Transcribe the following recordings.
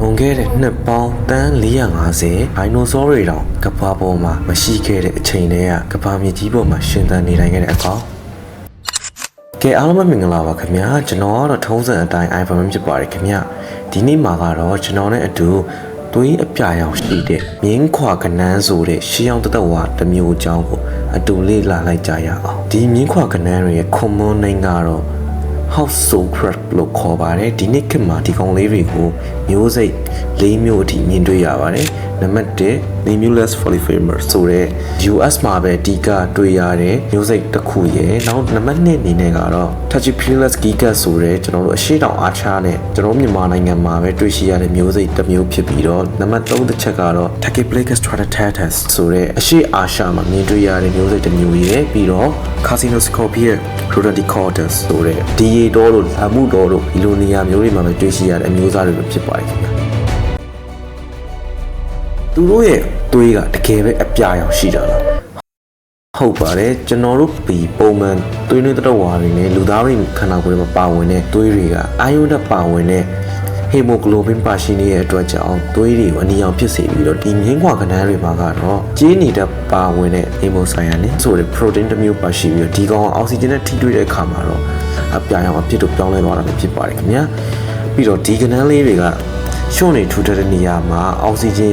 လွန်ခဲ့တဲ့နှစ်ပေါင်းတန်း450ဒိုင်နိုဆောတွေတောင်ကမ္ဘာပေါ်မှာမရှိခဲ့တဲ့အချိန်တည်းကကမ္ဘာမြေကြီးပေါ်မှာရှင်သန်နေနိုင်ခဲ့တဲ့အကောင်ကဲအားလုံးမင်္ဂလာပါခင်ဗျာကျွန်တော်ကတော့ထုံးစံအတိုင်း iPhone ဖြစ်ပါတယ်ခင်ဗျာဒီနေ့မှာကတော့ကျွန်တော်နဲ့အတူသွေးအပြာရောင်ရှိတဲ့မြင်းခွာကနန်းဆိုတဲ့ရှေးအောင်တသက်ဝါတစ်မျိုးအကြောင်းကိုအတူလေ့လာလိုက်ကြရအောင်ဒီမြင်းခွာကနန်းရဲ့ common name ကတော့ House so crap လို့ခေါ်ပါတယ်ဒီနေ့ခေတ်မှာဒီကောင်လေးတွေကိုမျိုးစိတ်၄မျိုးအထိမြင်တွေ့ရပါတယ်နံပါတ်1 Limulus foliformis ဆိုတဲ့ US မှာပဲအဓိကတွေ့ရတဲ့မျိုးစိတ်တစ်ခုရဲ့နောက်နံပါတ်2အနေနဲ့ကတော့ Tachypilus gigas ဆိုတဲ့ကျွန်တော်တို့အရှေ့တောင်အာရှနဲ့ကျွန်တော်မြန်မာနိုင်ငံမှာပဲတွေ့ရှိရတဲ့မျိုးစိတ်တစ်မျိုးဖြစ်ပြီးတော့နံပါတ်3တစ်ချက်ကတော့ Tachyplegus tridatellus ဆိုတဲ့အရှေ့အာရှမှာမြင်တွေ့ရတဲ့မျိုးစိတ်တစ်မျိုးရဲ့ပြီးတော့ Carcinoscopia rodenticortus ဆိုတဲ့ဒီရီတော်တို့လာမှုတော်တို့ဒီလိုနေရာမျိုးတွေမှာပဲတွေ့ရှိရတဲ့အမျိုးအစားတွေဖြစ်ပါတယ်ခင်ဗျာသူတို့ရဲ့သွေးကတကယ်ပဲအပြာရောင်ရှိတာလားဟုတ်ပါတယ်ကျွန်တော်တို့ဒီပုံမှန်သွေးနွေးတတော်ဝါတွေနဲ့လူသားတွေခန္ဓာကိုယ်မှာပါဝင်တဲ့သွေးတွေကအာယုန်နဲ့ပါဝင်တဲ့ဟီမိုဂလိုဘင်ပါရှိနေတဲ့အတွက်ကြောင့်သွေးတွေကိုအနီရောင်ဖြစ်စေပြီးတော့ဒီမြင်းခွာကနန်းတွေမှာကတော့ကြေးနေတဲ့ပါဝင်တဲ့ဟီမိုဆိုင်ယာနဲ့ဆိုတဲ့ protein တစ်မျိုးပါရှိပြီးတော့ဒီကောင်အောက်ဆီဂျင်နဲ့ထိတွေ့တဲ့အခါမှာတော့အပြာရောင်အဖြစ်တို့ပြောင်းလဲသွားတာဖြစ်ပါတယ်ခင်ဗျာပြီးတော့ဒီကနန်းလေးတွေကရှုံးနေထူထပ်တဲ့နေရာမှာအောက်ဆီဂျင်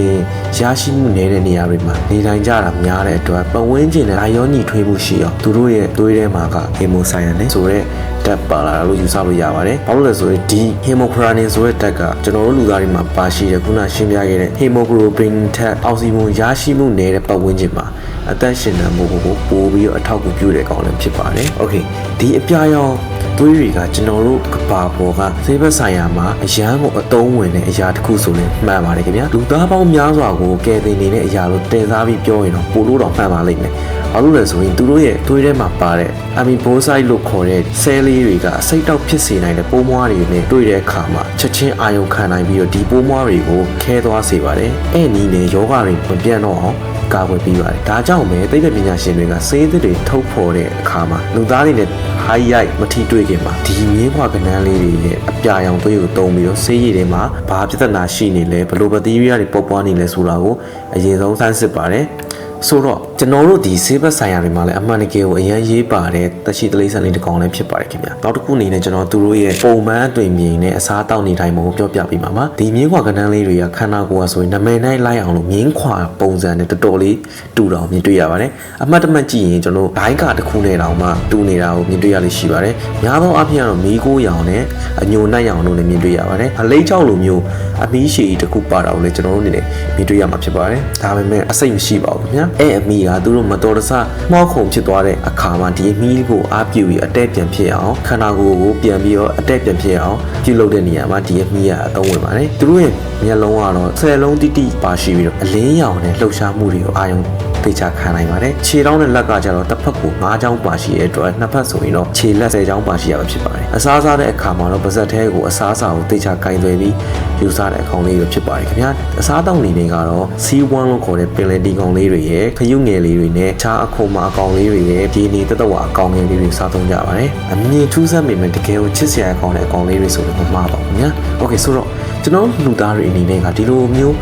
ရရှိမှုနည်းတဲ့နေရာတွေမှာနေထိုင်ကြတာများတဲ့အတွက်ပတ်ဝန်းကျင်နဲ့အာရုံညီထွေးမှုရှိအောင်သူတို့ရဲ့သွေးထဲမှာကဟီမိုဆိုင်ယာနဲ့ဆိုတဲ့တက်ပါလာလို့ယူဆလို့ရပါတယ်။ဘာလို့လဲဆိုရင်ဒီ hemoglobin ဆိုတဲ့တက်ကကျွန်တော်တို့လူသားတွေမှာပါရှိတဲ့ခုနရှင်းပြခဲ့တဲ့ hemoglobin ထက်အောက်ဆီဂျင်ရရှိမှုနည်းတဲ့ပတ်ဝန်းကျင်မှာအသက်ရှင်နေမှုကိုပိုပြီးတော့အထောက်အကူပြုတဲ့ကောင်လည်းဖြစ်ပါတယ်။ Okay ဒီအပြာရောင်သွေးတွေကကျွန်တော်တို့ကဘာပေါ်ကဆေးဘက်ဆိုင်ရာမှာအရန်ကိုအသုံးဝင်တဲ့အရာတစ်ခုဆိုရင်မှန်ပါတယ်ခင်ဗျာလူသားပေါင်းများစွာကိုကယ်တင်နေတဲ့အရာလို့တင်စားပြီးပြောရင်တော့ပိုလို့တော့မှန်ပါလိမ့်မယ်ဘာလို့လဲဆိုရင်သူတို့ရဲ့သွေးထဲမှာပါတဲ့အမီဘိုဆိုက်လို့ခေါ်တဲ့ဆဲလေးတွေကအစိတ်တောက်ဖြစ်စေနိုင်တဲ့ပိုးမွားတွေနဲ့တွေ့တဲ့အခါမှာချက်ချင်းအာရုံခံနိုင်ပြီးတော့ဒီပိုးမွားတွေကိုခဲသွားစေပါတယ်အဲ့နည်းနဲ့ယောဂတွေမပြတ်တော့အောင်ကာကွယ်ပြီးပါတယ်ဒါကြောင့်ပဲသိပ္ပံပညာရှင်တွေကဆေးသစ်တွေထုတ်ဖော်တဲ့အခါမှာလူသားတွေနဲ့high light မထိတွေ့ခင်မှာဒီမြင်းခွာကနန်းလေးတွေရဲ့အပြာရောင်သွေးကိုတုံးပြီးတော့ဆေးရည်တွေမှာဘာပြဿနာရှိနေလဲဘယ်လိုဘက်တီးရီးယားတွေပေါက်ပွားနေလဲဆိုတာကိုအရင်ဆုံးစမ်းစစ်ပါတယ်ဆိုတော့ကျွန်တော်တို့ဒီဆေးဘက်ဆိုင်ရာတွေမှာလည်းအမှန်တကယ်ကိုအရင်ရေးပါတဲ့တရှိတလေးစံလေးတစ်ကောင်လည်းဖြစ်ပါတယ်ခင်ဗျာနောက်တစ်ခုအနေနဲ့ကျွန်တော်သူတို့ရဲ့ပုံမှန်အသွင်မြင်နဲ့အစားတောက်နေတိုင်းကိုပြောပြပေးပါမှာဒီမြင်းခွာကနန်းလေးတွေကခန္ဓာကိုယ်ကဆိုရင်နာမည်နဲ့လိုက်အောင်လို့မြင်းခွာပုံစံနဲ့တော်တော်လေးတူတာကိုမြင်တွေ့ရပါတယ်အမှတ်တမဲ့ကြည့်ရင်ကျွန်တော်ဒိုင်းကတစ်ခုနဲ့တောင်မှတူနေတာကိုမြင်တွေ့ရလိမ့်ရှိပါတယ်များသောအားဖြင့်ကတော့မီးကိုရောင်နဲ့အညိုနှက်ရောင်တို့လည်းမြင်တွေ့ရပါတယ်အလေးချောက်လိုမျိုးအမီးရှည်တစ်ခုပါတာကိုလည်းကျွန်တော်တို့အနေနဲ့မြင်တွေ့ရမှာဖြစ်ပါတယ်ဒါပေမဲ့အစိတ်မရှိပါဘူးခင်ဗျာအဲ့အမီးကသူတို့မတော်တဆမှောက်ခုံဖြစ်သွားတဲ့အခါမှာဒီအမီးကိုအားပြုပြီးအတက်ပြန်ဖြစ်အောင်ခန္ဓာကိုယ်ကိုပြန်ပြီးတော့အတက်ပြန်ဖြစ်အောင်ပြုလုပ်တဲ့နေရာမှာဒီအမီးကအသုံးဝင်ပါတယ်သူတို့ရဲ့မျက်လုံးကတော့ဆယ်လုံးတိတိပါရှိပြီးတော့အလင်းရောင်နဲ့လှုပ်ရှားမှုတွေကိုအာရုံသိချခံနိုင်ပါတယ်ခြေထောက်နဲ့လက်ကကြတော့တစ်ဖက်ကို9ချောင်းပါရှိတဲ့အတွက်နှစ်ဖက်ဆိုရင်တော့ခြေလက်10ချောင်းပါရှိရမှာဖြစ်ပါတယ်အစားစားတဲ့အခါမှာတော့ပါဇက်ထဲကိုအစားအစာကိုသိချကင်သွယ်ပြီးယူစားတဲ့အကောင်လေးတွေဖြစ်ပါတယ်ခင်ဗျာအစားတောက်နေနေကတော့ C1 လို့ခေါ်တဲ့ပင်လယ်တီကောင်လေးတွေရဲ့ခရုငယ်လေးတွေနဲ့ခြားအခုံမအကောင်လေးတွေရဲ့ဒီနေတသက်ဝါအကောင်ငယ်လေးတွေစားသုံးကြပါတယ်အမြင်ထူးဆန်းပေမဲ့တကယ်ကိုချစ်စရာအကောင်တဲ့အကောင်လေးတွေဆိုတော့မမှားပါဘူးခင်ဗျာโอเคဆိုတော့ကျွန်တော်လူသားတွေအနေနဲ့ကဒီလိုမျို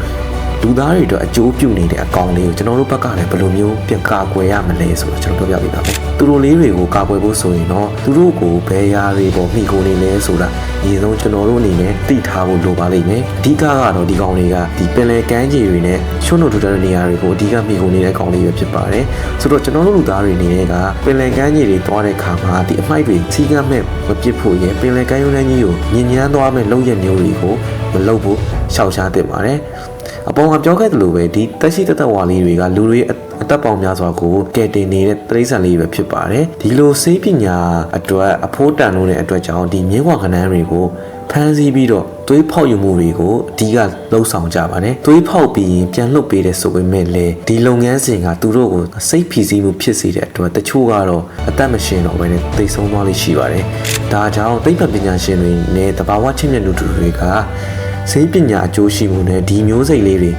းလူသားတွေအတွက်အကျိုးပြုနေတဲ့အကောင်လေးကိုကျွန်တော်တို့ဘက်ကလည်းဘယ်လိုမျိုးပြန်ကာကွယ်ရမလဲဆိုတော့ကျွန်တော်ပြောပြပေးပါမယ်သူတို့လေးတွေကိုကာကွယ်ဖို့ဆိုရင်တော့သူတို့ကိုဘယ်ရာတွေပေါ်မိကုန်နေလဲဆိုတာအရင်ဆုံးကျွန်တော်တို့အနေနဲ့သိထားဖို့လိုပါလိမ့်မယ်အဓိကကတော့ဒီကောင်တွေကဒီပင်လယ်ကမ်းခြေတွေနဲ့ရှုံ့တို့ထူတဲ့နေရာတွေကိုအဓိကမိကုန်နေတဲ့ကောင်လေးပဲဖြစ်ပါတယ်ဆိုတော့ကျွန်တော်တို့လူသားတွေအနေနဲ့ကပင်လယ်ကမ်းခြေတွေသွားတဲ့အခါမှာဒီအမိုက်တွေစီးကမ်းမဲ့မပစ်ဖို့ရင်ပင်လယ်ကမ်းရိုးတန်းကြီးကိုမြင်ညမ်းသွားမဲ့လုံရမျိုးတွေကိုမလုပ်ဖို့ရှောင်ရှားသင့်ပါတယ်အပေါ်ကပြောခဲ့သလိုပဲဒီတက်ရှိတသက်ဝါလေးတွေကလူတွေအသက်ပေါင်းများစွာကိုကယ်တင်နေတဲ့တိရစ္ဆာန်လေးပဲဖြစ်ပါတယ်ဒီလိုစိတ်ပညာအတွက်အဖိုးတန်လို့တဲ့အတွက်ကြောင့်ဒီမြင်းခွာကနန်းတွေကိုဖမ်းဆီးပြီးတော့သွေးဖောက်ယူမှုတွေကိုအဓိကလှုပ်ဆောင်ကြပါတယ်သွေးဖောက်ပြီးရင်ပြန်လှုပ်ပေးတဲ့ဆိုပေမဲ့လည်းဒီလုပ်ငန်းစဉ်ကသူတို့ကိုစိတ်ဖိစီးမှုဖြစ်စေတဲ့အတွက်တချို့ကတော့အသက်မရှင်တော့ဘဲနဲ့သိဆုံးသွားလိမ့်ရှိပါတယ်ဒါကြောင့်သိပ္ပံပညာရှင်တွေနဲ့တဘာဝချင်းမြတ်လူတွေကစိတ်ပညာအကျိုးရှိမှုနဲ့ဒီမျိုးစိတ်လေးတွေ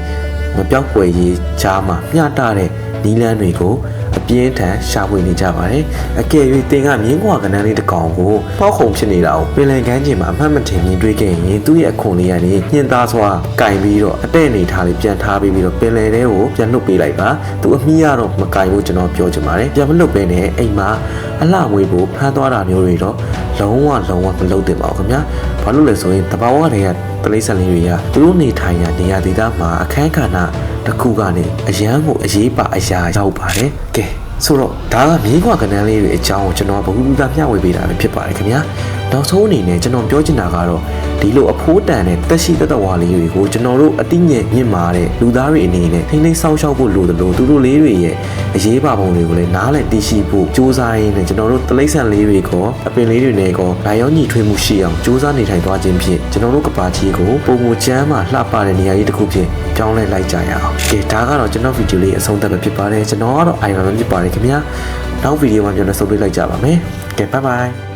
မပြောက်ွယ်ရေးချားမှာမျှတတဲ့နီးလန်းတွေကို အပြင်းထန်ရှာဖွေနေကြပါတယ်အကယ်၍တင်ကမြင်းကွာကနန်းလေးတစ်ကောင်ကိုပေါက်ခုံဖြစ်နေတာကိုပင်လယ်ကမ်းခြေမှာအမှတ်မထင်မြင်တွေ့ခဲ့ရင်သူ့ရဲ့အခွန်လေးကနေညှင်းသားစွာကင်ပြီးတော့အတဲ့အနေထားလေးပြန်ထားပြီးတော့ပင်လယ်ထဲကိုပြန်လွတ်ပေးလိုက်ပါသူအမိရတော့မကင်ဘူးကျွန်တော်ပြောချင်ပါတယ်ပြန်မလွတ်ပဲနဲ့အိမ်မှာအလှမွေးဖို့ဖမ်းသွားတာမျိုးတွေတော့လုံးဝမလုပ်သင့်ပါဘူးခင်ဗျာဘာလို့လဲဆိုရင်တဘာဝတွေကတလိษံလေးတွေကသူတို့နေထိုင်ရာနေရာဒေသမှာအခန်းကဏ္ဍတစ်ခုကနေအရန်ကိုအရေးပါအရာရောက်ပါတယ်ကဲဆိုတော့ဒါကမြင်းကွာကနန်းလေးတွေအကြောင်းကိုကျွန်တော်ဗဟုသုတမျှဝေပေးတာပဲဖြစ်ပါတယ်ခင်ဗျာနောက်ဆုံးအနေနဲ့ကျွန်တော်ပြောချင်တာကတော့ဒီလိုအဖိုးတန်တဲ့တက်ရှိသက်ဝါလေးတွေကိုကျွန်တော်တို့အတိငယ်မြင့်မာတဲ့လူသားတွေအနေနဲ့ထိန်းသိမ်းစောင့်ရှောက်ဖို့လိုတယ်လို့သူတို့လေးတွေရဲ့အရေးပါပုံတွေကိုလည်းနားလည်သိရှိဖို့စူးစမ်းရင်းနဲ့ကျွန်တော်တို့တလိษံလေးတွေကောအပင်လေးတွေနဲ့ကောနိုင်ရောညီထွေးမှုရှိအောင်စူးစမ်းနေထိုင်သွားခြင်းဖြင့်ကျွန်တော်တို့ကဘာကြီးကိုပုံမချမ်းမှလှပတဲ့နေရာကြီးတစ်ခုဖြင့်ပြောင်းလဲလိုက်ကြရအောင်ကဲဒါကတော့ကျွန်တော်ဗီဒီယိုလေးအဆုံးသတ်ပဲဖြစ်ပါတယ်ကျွန်တော်ကတော့အိုင်ရန်ဖြစ်ပါတယ်ခင်ဗျာနောက်ဗီဒီယိုမှာပြန်လည်ဆုံတွေ့လိုက်ကြပါမယ်ကဲဘိုင်ဘိုင်